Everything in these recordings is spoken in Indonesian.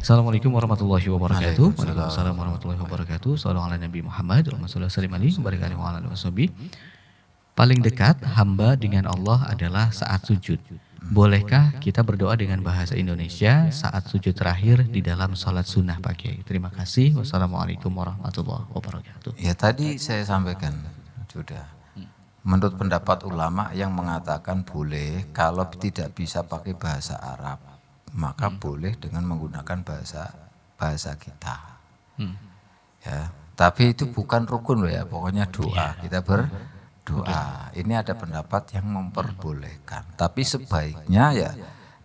Assalamualaikum warahmatullahi wabarakatuh. Waalaikumsalam warahmatullahi wabarakatuh. Sallallahu ala Nabi Muhammad wa sallam alaihi wa ala alihi. Paling dekat hamba dengan Allah adalah saat sujud. Bolehkah kita berdoa dengan bahasa Indonesia saat sujud terakhir di dalam sholat sunnah Pak Kiai? Terima kasih. Wassalamualaikum warahmatullahi wabarakatuh. Ya tadi saya sampaikan sudah. Menurut pendapat ulama yang mengatakan boleh kalau tidak bisa pakai bahasa Arab, maka boleh dengan menggunakan bahasa kita. Ya, tapi itu bukan rukun loh ya, pokoknya doa. Kita berdoa. Ini ada pendapat yang memperbolehkan. Tapi sebaiknya ya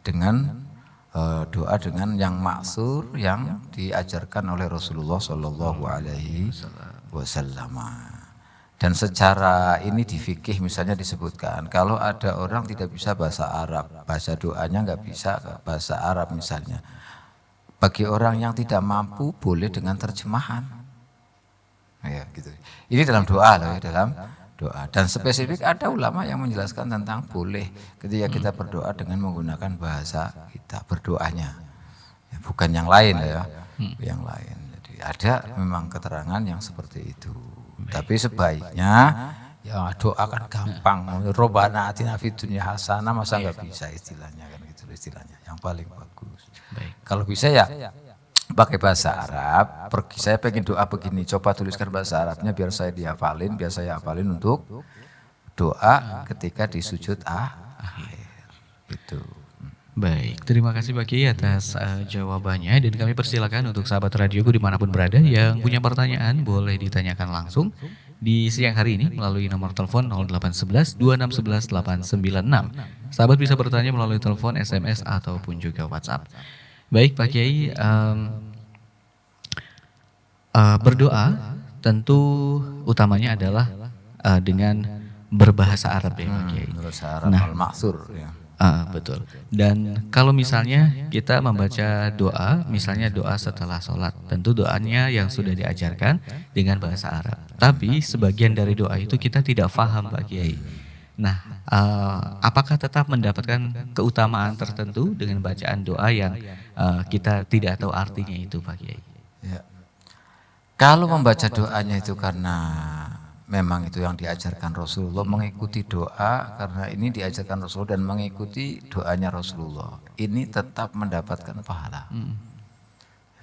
dengan doa dengan yang maksur yang diajarkan oleh Rasulullah Shallallahu Alaihi Wasallam. Dan secara ini di fikih misalnya disebutkan kalau ada orang tidak bisa bahasa Arab, bahasa doanya nggak bisa bahasa Arab misalnya, bagi orang yang tidak mampu boleh dengan terjemahan, ya gitu. Ini dalam doa loh ya, dalam doa. Dan spesifik ada ulama yang menjelaskan tentang boleh ketika kita berdoa dengan menggunakan bahasa kita berdoanya, ya, bukan yang lain ya, yang lain. Jadi ada memang keterangan yang seperti itu. Tapi sebaiknya ya doa kan gampang. Robbana atina fid dunya hasanah masa nggak bisa istilahnya kan gitu istilahnya. Yang paling bagus. Kalau bisa ya pakai bahasa Arab. Saya pengen doa begini. Coba tuliskan bahasa Arabnya biar saya dihafalin, biar saya hafalin untuk doa ketika di sujud akhir. Itu. Baik, terima kasih Pak Kiai atas jawabannya dan kami persilakan untuk sahabat radioku dimanapun berada yang punya pertanyaan boleh ditanyakan langsung di siang hari ini melalui nomor telepon 0811 2611 896. Sahabat bisa bertanya melalui telepon, SMS ataupun juga WhatsApp. Baik Pak Kiai, berdoa tentu utamanya adalah dengan berbahasa Arab ya Pak Kiai. Bahasa Arab al-maksur ya. Betul. Dan kalau misalnya kita membaca doa, misalnya doa setelah sholat, tentu doanya yang sudah diajarkan dengan bahasa Arab. Tapi sebagian dari doa itu kita tidak paham Pak Kiai. Nah, apakah tetap mendapatkan keutamaan tertentu dengan bacaan doa yang kita tidak tahu artinya itu Pak Kiai? Ya. Kalau membaca doanya itu karena memang itu yang diajarkan Rasulullah, mengikuti doa karena ini diajarkan Rasulullah dan mengikuti doanya Rasulullah, ini tetap mendapatkan pahala.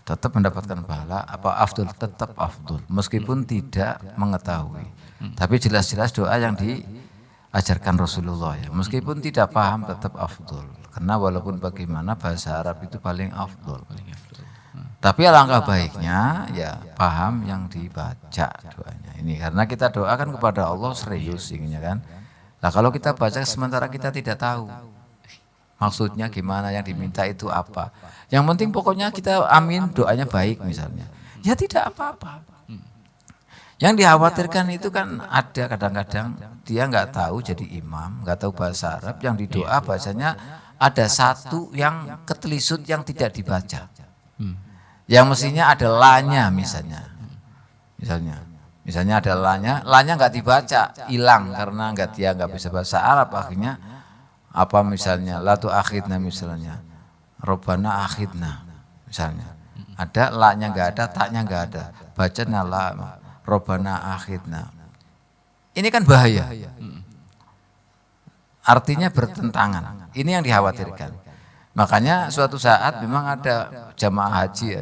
Tetap mendapatkan pahala, apa afdol, tetap afdol meskipun tidak mengetahui. Tapi jelas-jelas doa yang diajarkan Rasulullah ya, meskipun tidak paham tetap afdol. Karena walaupun bagaimana bahasa Arab itu paling afdol. Tapi alangkah baiknya ya paham yang dibaca doanya ini, karena kita doakan kepada Allah serius inginnya kan. Nah kalau kita baca sementara kita tidak tahu maksudnya gimana, yang diminta itu apa, yang penting pokoknya kita amin doanya baik misalnya, ya tidak apa-apa. Yang dikhawatirkan itu kan ada kadang-kadang dia nggak tahu jadi imam, nggak tahu bahasa Arab, yang didoa bahasanya ada satu yang ketelisut yang tidak dibaca. Yang mestinya ada lanya misalnya ada lanya nggak dibaca, hilang karena dia nggak bisa bahasa Arab, akhirnya apa misalnya la tu akhidna misalnya, Robbana akhidna misalnya, ada lanya nggak ada, taknya nggak ada, bacanya la Robbana akhidna, ini kan bahaya, artinya bertentangan, ini yang dikhawatirkan. Makanya suatu saat memang ada jamaah haji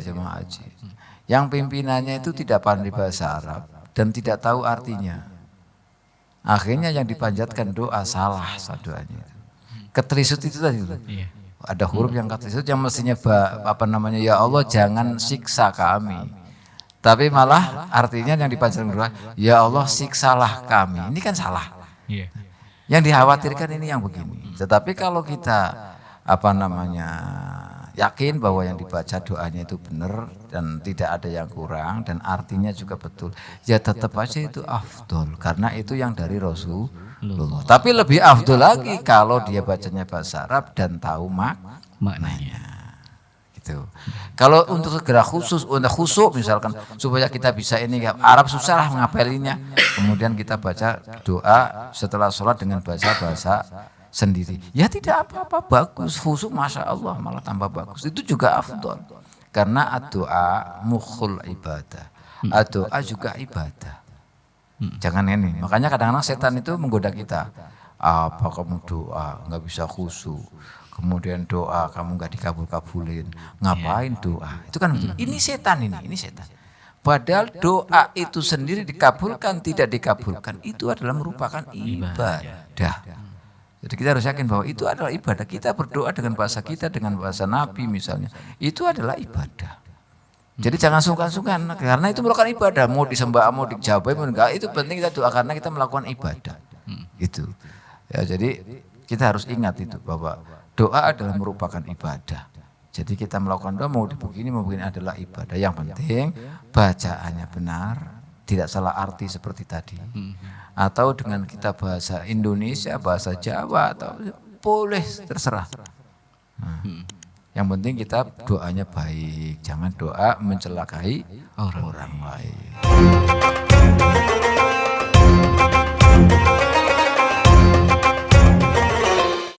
yang pimpinannya itu tidak pandai bahasa Arab dan tidak tahu artinya. Akhirnya yang dipanjatkan doa salah doanya. Ketelisut itu tadi. Ada huruf yang ketelisut yang mestinya ya Allah jangan siksa kami. Tapi malah artinya yang dipanjatkan doa, ya Allah siksalah kami. Ini kan salah. Yang dikhawatirkan ini yang begini. Tetapi kalau kita yakin bahwa yang dibaca doanya itu benar dan tidak ada yang kurang dan artinya juga betul, ya tetap aja itu afdol karena itu yang dari Rasulullah. Tapi lebih afdol lagi kalau dia bacanya bahasa Arab dan tahu maknanya. Gitu. Kalau untuk segera untuk khusuk misalkan supaya kita bisa ini, Arab susah lah mengapelinnya, kemudian kita baca doa setelah sholat dengan bahasa sendiri, ya tidak apa-apa, bagus, khusuk masya Allah malah tambah bagus, itu juga afdol Karena doa mukhul ibadah. Doa juga ibadah. Jangan ini. Makanya kadang-kadang setan itu menggoda kita. Apa kamu doa nggak bisa khusyuk. Kemudian doa kamu nggak dikabul-kabulin. Ngapain doa? Itu kan ini setan ini setan. Padahal doa itu sendiri dikabulkan tidak dikabulkan itu adalah merupakan ibadah. Jadi kita harus yakin bahwa itu adalah ibadah. Kita berdoa dengan bahasa kita, dengan bahasa Nabi misalnya. Itu adalah ibadah. Jadi jangan sungkan-sungkan karena itu merupakan ibadah. Mau disembah, mau dijawab, mau enggak, itu penting kita doa karena kita melakukan ibadah. Itu. Ya, jadi kita harus ingat itu bahwa doa adalah merupakan ibadah. Jadi kita melakukan doa mau begini adalah ibadah. Yang penting bacaannya benar, tidak salah arti seperti tadi. Atau dengan kita bahasa Indonesia, bahasa Jawa atau boleh terserah. Yang penting kita doanya baik, jangan doa mencelakai orang lain.